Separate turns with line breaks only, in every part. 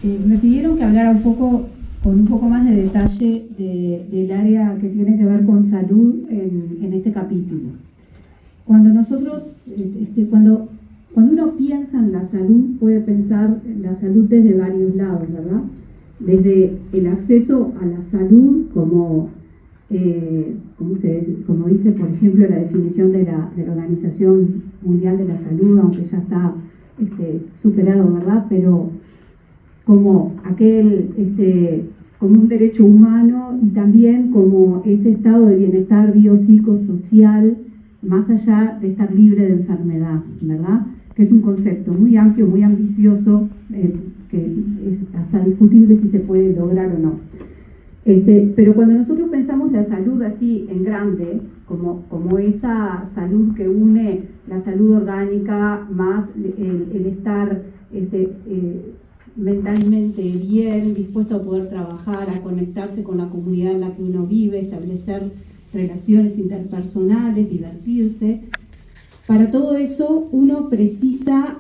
Me pidieron que hablara con un poco más de detalle del área que tiene que ver con salud en este capítulo. Cuando nosotros, cuando uno piensa en la salud, puede pensar en la salud desde varios lados, ¿verdad? Desde el acceso a la salud, como dice, por ejemplo, la definición de la Organización Mundial de la Salud, aunque ya está superado, ¿verdad? Pero como como un derecho humano y también como ese estado de bienestar biopsicosocial, más allá de estar libre de enfermedad, ¿verdad? Que es un concepto muy amplio, muy ambicioso, que es hasta discutible si se puede lograr o no. Pero cuando nosotros pensamos la salud así en grande, como esa salud que une la salud orgánica más el estar mentalmente bien, dispuesto a poder trabajar, a conectarse con la comunidad en la que uno vive, establecer relaciones interpersonales, divertirse. Para todo eso uno precisa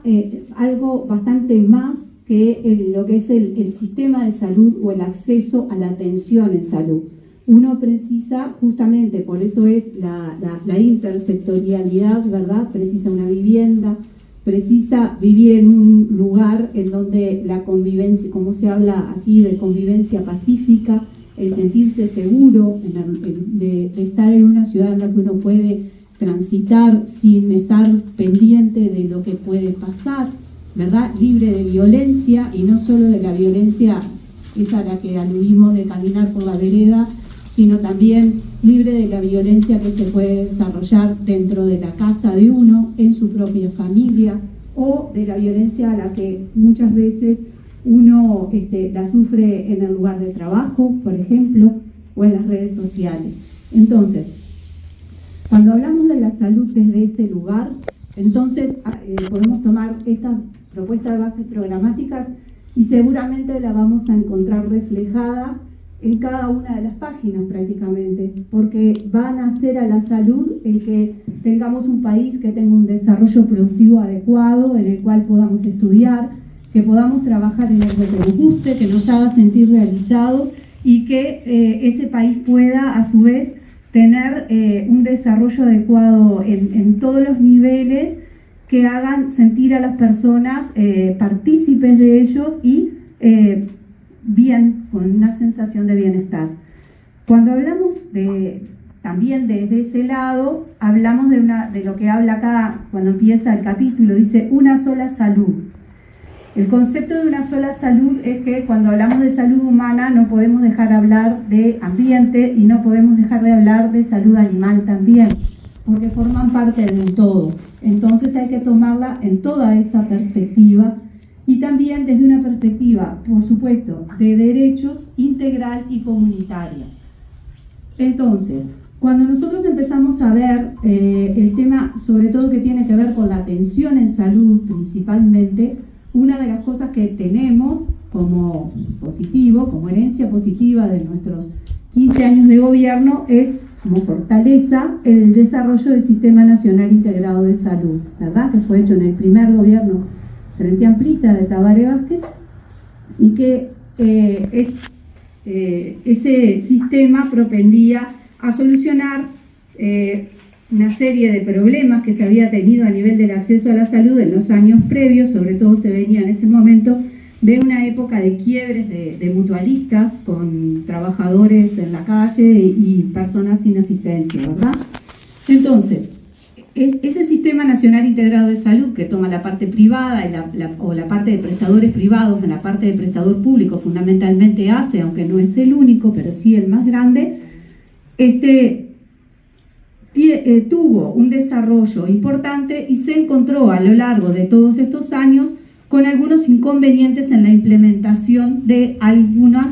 algo bastante más que lo que es el sistema de salud o el acceso a la atención en salud. Uno precisa, justamente por eso es la intersectorialidad, ¿verdad? Precisa una vivienda, precisa vivir en un lugar en donde la convivencia, como se habla aquí de convivencia pacífica, el sentirse seguro, de estar en una ciudad en la que uno puede transitar sin estar pendiente de lo que puede pasar, ¿verdad? Libre de violencia, y no solo de la violencia esa a la que aludimos de caminar por la vereda, sino también libre de la violencia que se puede desarrollar dentro de la casa de uno, en su propia familia, o de la violencia a la que muchas veces uno la sufre en el lugar de trabajo, por ejemplo, o en las redes sociales. Entonces, cuando hablamos de la salud desde ese lugar, entonces podemos tomar esta propuesta de bases programáticas y seguramente la vamos a encontrar reflejada en cada una de las páginas prácticamente, porque van a hacer a la salud el que tengamos un país que tenga un desarrollo productivo adecuado, en el cual podamos estudiar, que podamos trabajar en algo que nos guste, que nos haga sentir realizados y que ese país pueda a su vez tener un desarrollo adecuado en todos los niveles que hagan sentir a las personas partícipes de ellos y bien, con una sensación de bienestar. Cuando hablamos también desde ese lado, hablamos de lo que habla acá cuando empieza el capítulo, dice una sola salud. El concepto de una sola salud es que cuando hablamos de salud humana no podemos dejar de hablar de ambiente y no podemos dejar de hablar de salud animal también, porque forman parte del todo. Entonces hay que tomarla en toda esa perspectiva y también desde una perspectiva, por supuesto, de derechos integral y comunitaria. Entonces, cuando nosotros empezamos a ver el tema, sobre todo que tiene que ver con la atención en salud principalmente, una de las cosas que tenemos como positivo, como herencia positiva de nuestros 15 años de gobierno es como fortaleza el desarrollo del Sistema Nacional Integrado de Salud, ¿verdad? Que fue hecho en el primer gobierno frente amplista de Tabaré Vázquez y que ese sistema propendía a solucionar una serie de problemas que se había tenido a nivel del acceso a la salud en los años previos, sobre todo se venía en ese momento de una época de quiebres de mutualistas con trabajadores en la calle y personas sin asistencia, ¿verdad? Entonces, ese Sistema Nacional Integrado de Salud que toma la parte privada o la parte de prestadores privados, la parte de prestador público fundamentalmente hace, aunque no es el único, pero sí el más grande, tuvo un desarrollo importante y se encontró a lo largo de todos estos años con algunos inconvenientes en la implementación de algunas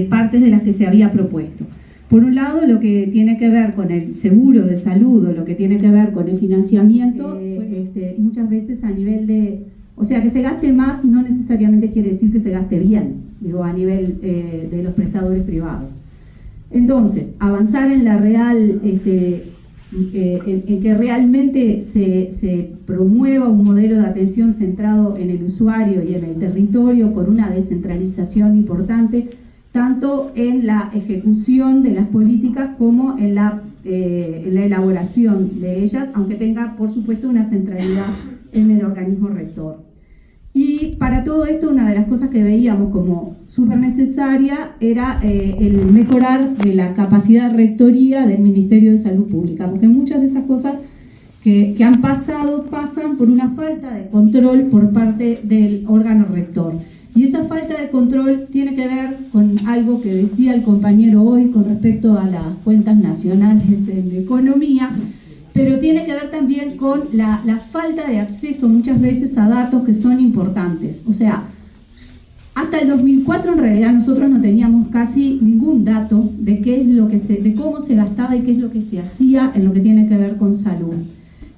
partes de las que se había propuesto. Por un lado, lo que tiene que ver con el seguro de salud o lo que tiene que ver con el financiamiento, muchas veces a nivel de... O sea, que se gaste más no necesariamente quiere decir que se gaste bien, digo, a nivel de los prestadores privados. Entonces, avanzar en la real en que realmente se promueva un modelo de atención centrado en el usuario y en el territorio con una descentralización importante, tanto en la ejecución de las políticas como en la elaboración de ellas, aunque tenga, por supuesto, una centralidad en el organismo rector. Y para todo esto, una de las cosas que veíamos como súper necesaria era el mejorar de la capacidad de rectoría del Ministerio de Salud Pública, porque muchas de esas cosas que han pasado pasan por una falta de control por parte del órgano rector. Y esa falta de control tiene que ver con algo que decía el compañero hoy con respecto a las cuentas nacionales en economía, pero tiene que ver también con la falta de acceso muchas veces a datos que son importantes. O sea, hasta el 2004 en realidad nosotros no teníamos casi ningún dato de qué es lo que de cómo se gastaba y qué es lo que se hacía en lo que tiene que ver con salud.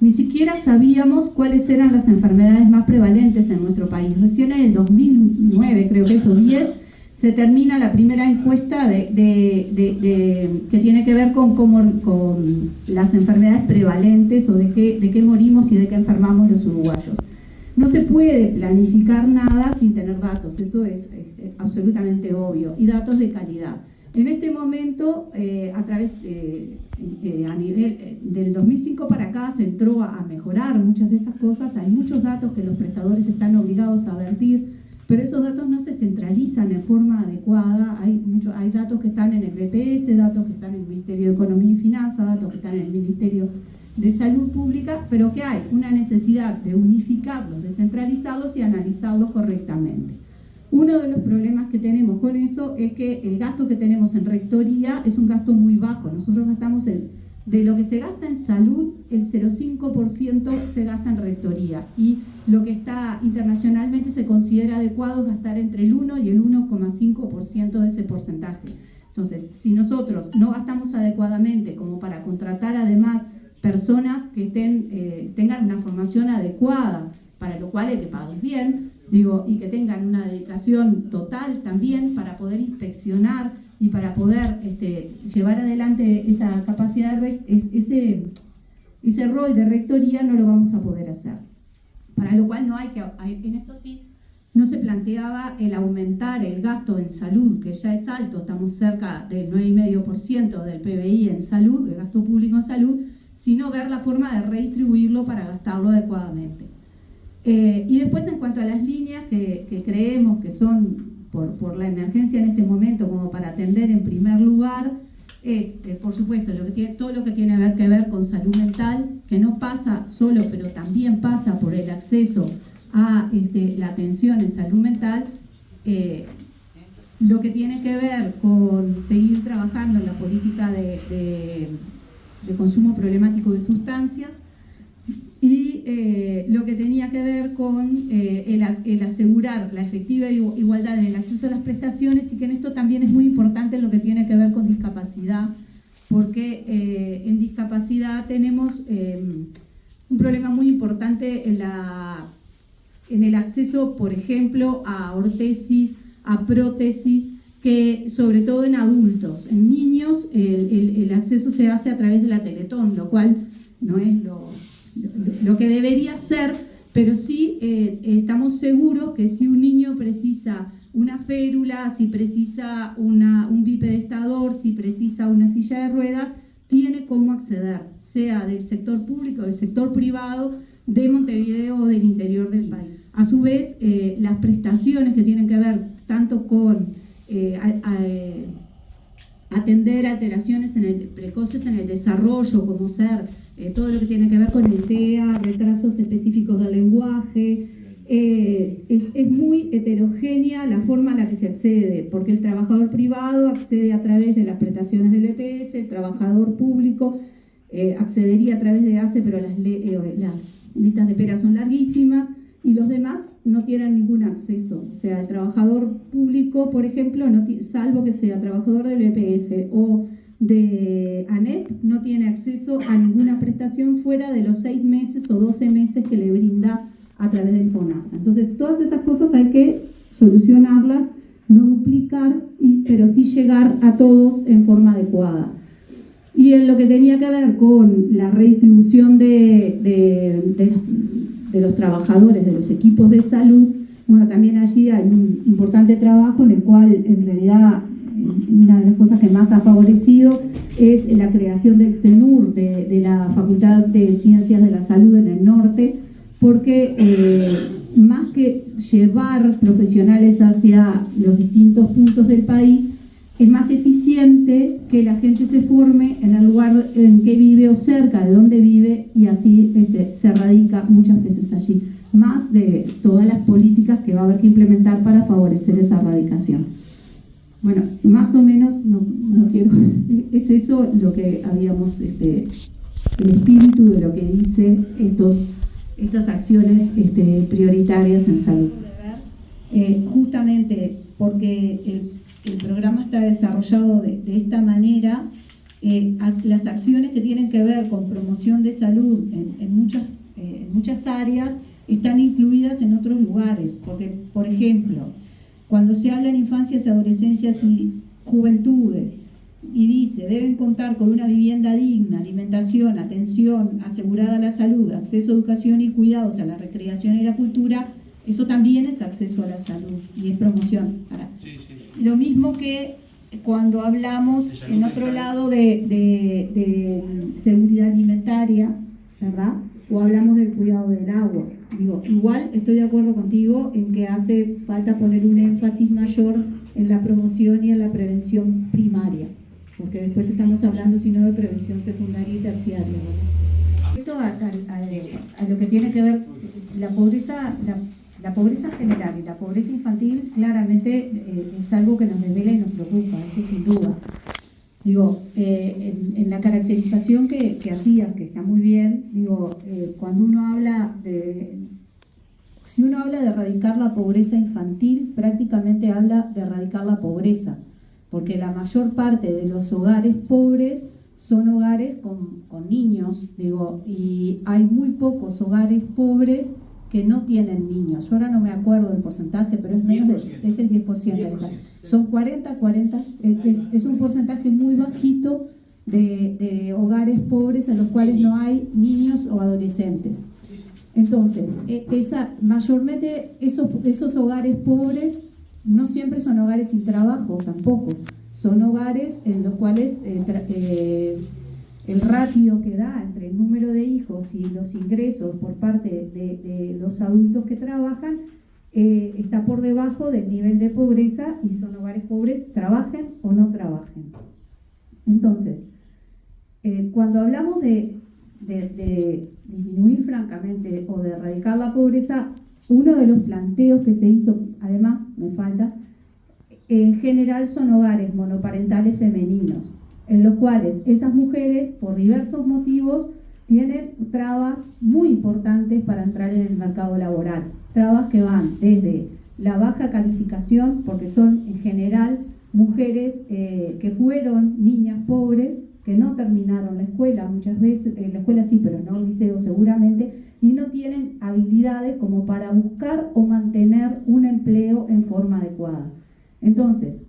Ni siquiera sabíamos cuáles eran las enfermedades más prevalentes en nuestro país. Recién en el 2009, creo que eso, 10, se termina la primera encuesta que tiene que ver con las enfermedades prevalentes o de qué morimos y de qué enfermamos los uruguayos. No se puede planificar nada sin tener datos, eso es absolutamente obvio, y datos de calidad. En este momento, a nivel del 2005 para acá, se entró a mejorar muchas de esas cosas. Hay muchos datos que los prestadores están obligados a vertir, pero esos datos no se centralizan en forma adecuada. Hay datos que están en el BPS, datos que están en el Ministerio de Economía y Finanzas, datos que están en el Ministerio de Salud Pública, pero que hay una necesidad de unificarlos, de centralizarlos y analizarlos correctamente. Uno de los problemas que tenemos con eso es que el gasto que tenemos en rectoría es un gasto muy bajo. Nosotros gastamos de lo que se gasta en salud, el 0,5% se gasta en rectoría. Y lo que está internacionalmente se considera adecuado gastar entre el 1 y el 1,5% de ese porcentaje. Entonces, si nosotros no gastamos adecuadamente como para contratar además personas que tengan una formación adecuada, para lo cual hay que pagar bien, y que tengan una dedicación total también para poder inspeccionar y para poder llevar adelante esa capacidad, ese rol de rectoría, no lo vamos a poder hacer. Para lo cual en esto sí, no se planteaba el aumentar el gasto en salud, que ya es alto, estamos cerca del 9,5% del PBI en salud, el gasto público en salud, sino ver la forma de redistribuirlo para gastarlo adecuadamente. Y después, en cuanto a las líneas que creemos que son por la emergencia en este momento como para atender en primer lugar, es, por supuesto, todo lo que tiene que ver con salud mental, que no pasa solo, pero también pasa por el acceso a la atención en salud mental, lo que tiene que ver con seguir trabajando en la política de consumo problemático de sustancias, y lo que tenía que ver con el asegurar la efectiva igualdad en el acceso a las prestaciones, y que en esto también es muy importante lo que tiene que ver con discapacidad, porque en discapacidad tenemos un problema muy importante en el acceso, por ejemplo, a ortesis, a prótesis, que sobre todo en adultos. En niños el acceso se hace a través de la Teletón, lo cual no es lo que debería ser, pero sí estamos seguros que si un niño precisa una férula, si precisa un bipedestador, si precisa una silla de ruedas, tiene cómo acceder, sea del sector público o del sector privado, de Montevideo o del interior del país. A su vez, las prestaciones que tienen que ver tanto con atender alteraciones precoces en el desarrollo, como ser todo lo que tiene que ver con el TEA, retrasos específicos del lenguaje. Es muy heterogénea la forma a la que se accede, porque el trabajador privado accede a través de las prestaciones del EPS, el trabajador público accedería a través de ACE, pero las listas de espera son larguísimas, y los demás no tienen ningún acceso. O sea, el trabajador público, por ejemplo, salvo que sea trabajador del EPS o de ANEP, no tiene acceso a ninguna prestación fuera de los 6 meses o 12 meses que le brinda a través del FONASA. Entonces, todas esas cosas hay que solucionarlas, no duplicar, pero sí llegar a todos en forma adecuada. Y en lo que tenía que ver con la redistribución de los trabajadores, de los equipos de salud, bueno, también allí hay un importante trabajo en el cual en realidad una de las cosas que más ha favorecido es la creación del CENUR, de la Facultad de Ciencias de la Salud en el norte, porque más que llevar profesionales hacia los distintos puntos del país, es más eficiente que la gente se forme en el lugar en que vive o cerca de donde vive, y así se radica muchas veces allí, más de todas las políticas que va a haber que implementar para favorecer esa radicación. Bueno, más o menos, no quiero, es eso lo que habíamos, el espíritu de lo que dice estas acciones prioritarias en salud. Justamente porque el programa está desarrollado de esta manera, las acciones que tienen que ver con promoción de salud en muchas áreas están incluidas en otros lugares, porque, por ejemplo, cuando se habla en infancias, adolescencias y juventudes, y dice, deben contar con una vivienda digna, alimentación, atención asegurada a la salud, acceso a educación y cuidados a la recreación y la cultura, eso también es acceso a la salud y es promoción. Ahora, lo mismo que cuando hablamos en otro lado de seguridad alimentaria, ¿verdad? O hablamos del cuidado del agua. Digo, igual estoy de acuerdo contigo en que hace falta poner un énfasis mayor en la promoción y en la prevención primaria, porque después estamos hablando sino de prevención secundaria y terciaria, ¿verdad? Respecto a lo que tiene que ver la pobreza general y la pobreza infantil, claramente es algo que nos desvela y nos preocupa, eso sin duda. Digo, en la caracterización que hacías, que está muy bien, digo, cuando uno habla si uno habla de erradicar la pobreza infantil, prácticamente habla de erradicar la pobreza, porque la mayor parte de los hogares pobres son hogares con niños, digo, y hay muy pocos hogares pobres que no tienen niños. Yo ahora no me acuerdo del porcentaje, pero es menos es el 10%. Son 40, es un porcentaje muy bajito de hogares pobres en los cuales no hay niños o adolescentes. Entonces, mayormente esos hogares pobres no siempre son hogares sin trabajo tampoco. Son hogares en los cuales el ratio que da entre el número de hijos y los ingresos por parte de los adultos que trabajan está por debajo del nivel de pobreza, y son hogares pobres, trabajen o no trabajen. Entonces, cuando hablamos de disminuir francamente o de erradicar la pobreza, uno de los planteos que se hizo, además me falta, en general son hogares monoparentales femeninos, en los cuales esas mujeres, por diversos motivos, tienen trabas muy importantes para entrar en el mercado laboral. Trabas que van desde la baja calificación, porque son en general mujeres que fueron niñas pobres, que no terminaron la escuela, muchas veces, la escuela sí, pero no el liceo seguramente, y no tienen habilidades como para buscar o mantener un empleo en forma adecuada. Entonces,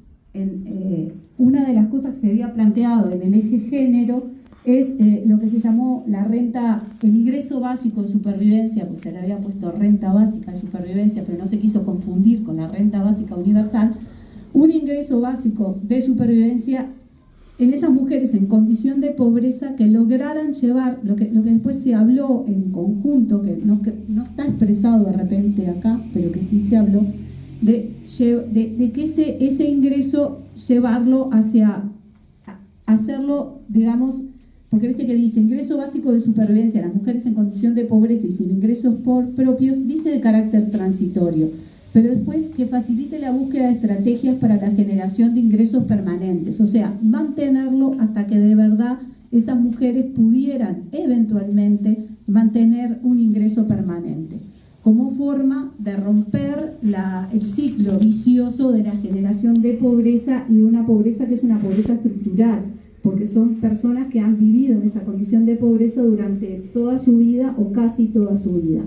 una de las cosas que se había planteado en el eje género es lo que se llamó la renta, el ingreso básico de supervivencia, pues se le había puesto renta básica de supervivencia, pero no se quiso confundir con la renta básica universal, un ingreso básico de supervivencia en esas mujeres en condición de pobreza que lograran llevar, lo que después se habló en conjunto, que no está expresado de repente acá, pero que sí se habló, de que ese ingreso llevarlo hacia hacerlo, digamos, porque viste que dice ingreso básico de supervivencia, las mujeres en condición de pobreza y sin ingresos propios, dice de carácter transitorio, pero después que facilite la búsqueda de estrategias para la generación de ingresos permanentes, o sea, mantenerlo hasta que de verdad esas mujeres pudieran eventualmente mantener un ingreso permanente, como forma de romper el ciclo vicioso de la generación de pobreza, y de una pobreza que es una pobreza estructural, porque son personas que han vivido en esa condición de pobreza durante toda su vida o casi toda su vida.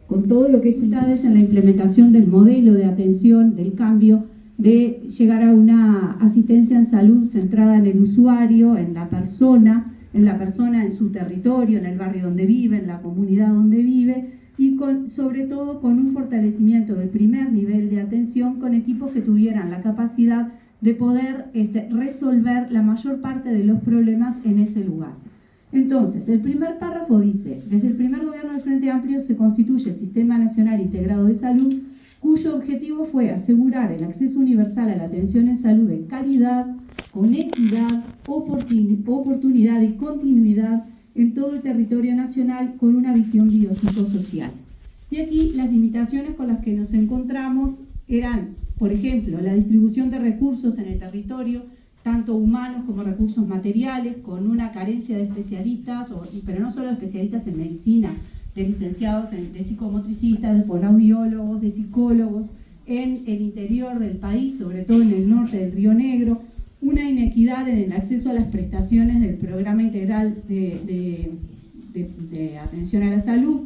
Con todo lo que es ustedes en la implementación del modelo de atención, del cambio, de llegar a una asistencia en salud centrada en el usuario, en la persona en su territorio, en el barrio donde vive, en la comunidad donde vive, y sobre todo con un fortalecimiento del primer nivel de atención con equipos que tuvieran la capacidad de poder resolver la mayor parte de los problemas en ese lugar. Entonces, el primer párrafo dice: desde el primer gobierno del Frente Amplio se constituye el Sistema Nacional Integrado de Salud, cuyo objetivo fue asegurar el acceso universal a la atención en salud de calidad, con equidad, oportunidad y continuidad en todo el territorio nacional con una visión biopsicosocial. Y aquí las limitaciones con las que nos encontramos eran, por ejemplo, la distribución de recursos en el territorio, tanto humanos como recursos materiales, con una carencia de especialistas, pero no solo de especialistas en medicina, de licenciados, de psicomotricistas, de fonoaudiólogos, de psicólogos, en el interior del país, sobre todo en el norte del Río Negro, una inequidad en el acceso a las prestaciones del Programa Integral de Atención a la Salud,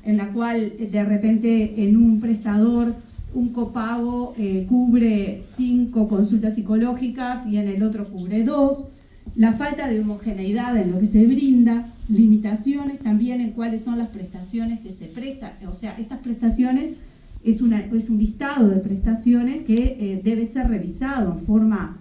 en la cual de repente en un prestador un copago cubre 5 consultas psicológicas y en el otro cubre 2, la falta de homogeneidad en lo que se brinda, limitaciones también en cuáles son las prestaciones que se prestan. O sea, estas prestaciones es un listado de prestaciones que debe ser revisado en forma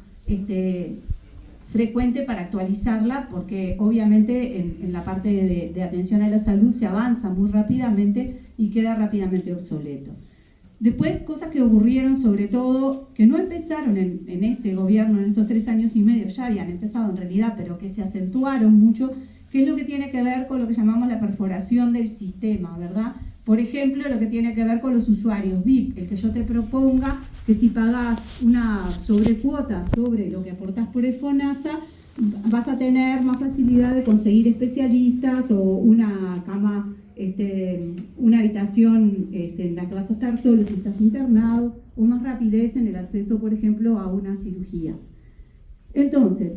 frecuente para actualizarla, porque obviamente en la parte de atención a la salud se avanza muy rápidamente y queda rápidamente obsoleto. Después, cosas que ocurrieron, sobre todo, que no empezaron en este gobierno, en estos 3 años y medio, ya habían empezado en realidad, pero que se acentuaron mucho, que es lo que tiene que ver con lo que llamamos la perforación del sistema, ¿verdad? Por ejemplo, lo que tiene que ver con los usuarios VIP, el que yo te proponga que si pagás una sobrecuota sobre lo que aportás por el FONASA, vas a tener más facilidad de conseguir especialistas o una cama, una habitación en la que vas a estar solo si estás internado, o más rapidez en el acceso, por ejemplo, a una cirugía. Entonces,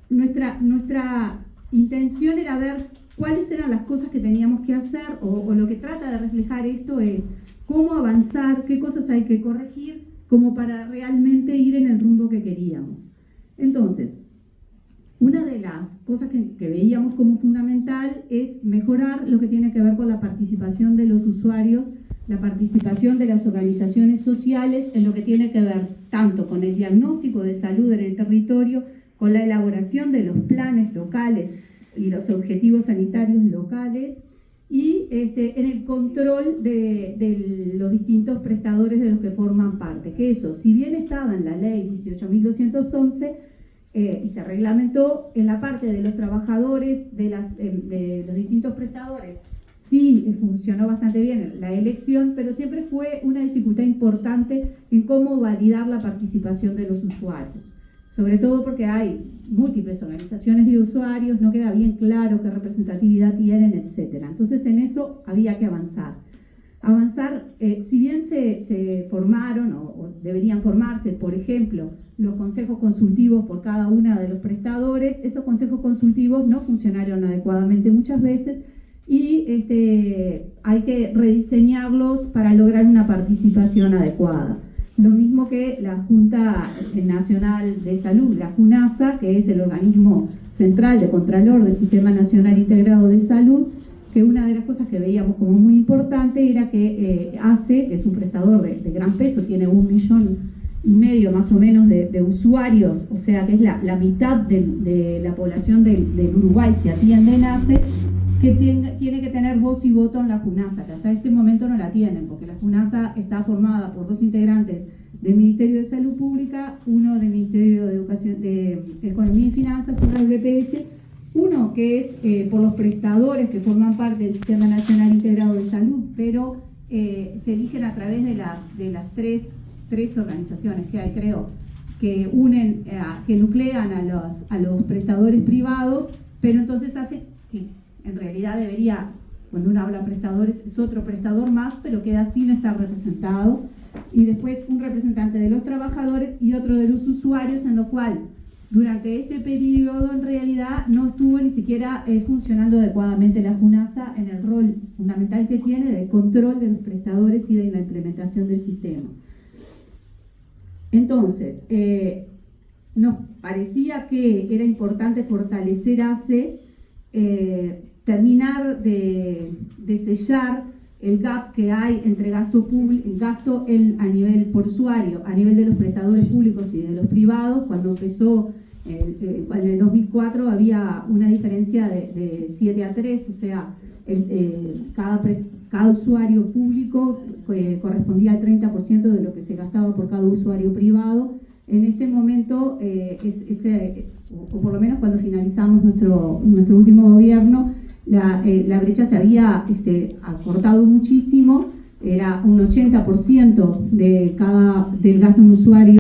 nuestra intención era ver cuáles eran las cosas que teníamos que hacer, o lo que trata de reflejar esto es cómo avanzar, qué cosas hay que corregir, como para realmente ir en el rumbo que queríamos. Entonces, una de las cosas que veíamos como fundamental es mejorar lo que tiene que ver con la participación de los usuarios, la participación de las organizaciones sociales en lo que tiene que ver tanto con el diagnóstico de salud en el territorio, con la elaboración de los planes locales y los objetivos sanitarios locales, y en el control de los distintos prestadores de los que forman parte. Que eso, si bien estaba en la ley 18.211, y se reglamentó en la parte de los trabajadores, de los distintos prestadores, sí funcionó bastante bien la elección, pero siempre fue una dificultad importante en cómo validar la participación de los usuarios. Sobre todo porque hay múltiples organizaciones de usuarios, no queda bien claro qué representatividad tienen, etc. Entonces en eso había que avanzar. Si bien se formaron o deberían formarse, por ejemplo, los consejos consultivos por cada uno de los prestadores, esos consejos consultivos no funcionaron adecuadamente muchas veces y hay que rediseñarlos para lograr una participación adecuada. Lo mismo que la Junta Nacional de Salud, la JUNASA, que es el organismo central de contralor del Sistema Nacional Integrado de Salud, que una de las cosas que veíamos como muy importante era que ACE, que es un prestador de gran peso, tiene 1,5 millones más o menos de usuarios, o sea que es la mitad de la población del Uruguay se atiende en ACE, que tiene que tener voz y voto en la JUNASA, que hasta este momento no la tienen, porque la JUNASA está formada por 2 integrantes del Ministerio de Salud Pública, uno del Ministerio de Educación, de Economía y Finanzas, uno del BPS, uno que es por los prestadores que forman parte del Sistema Nacional Integrado de Salud, pero se eligen a través de las tres organizaciones que hay, creo, que unen, que nuclean a los prestadores privados, pero entonces hace que en realidad debería, cuando uno habla de prestadores, es otro prestador más, pero queda sin estar representado, y después un representante de los trabajadores y otro de los usuarios, en lo cual durante este periodo en realidad no estuvo ni siquiera funcionando adecuadamente la JUNASA en el rol fundamental que tiene de control de los prestadores y de la implementación del sistema. Entonces, nos parecía que era importante fortalecer ACE, terminar de sellar el gap que hay entre gasto a nivel por usuario, a nivel de los prestadores públicos y de los privados. Cuando empezó en el 2004 había una diferencia de 7-3, o sea, cada usuario público correspondía al 30% de lo que se gastaba por cada usuario privado. En este momento, o por lo menos cuando finalizamos nuestro último gobierno, la brecha se había acortado muchísimo. Era un 80% del gasto en usuario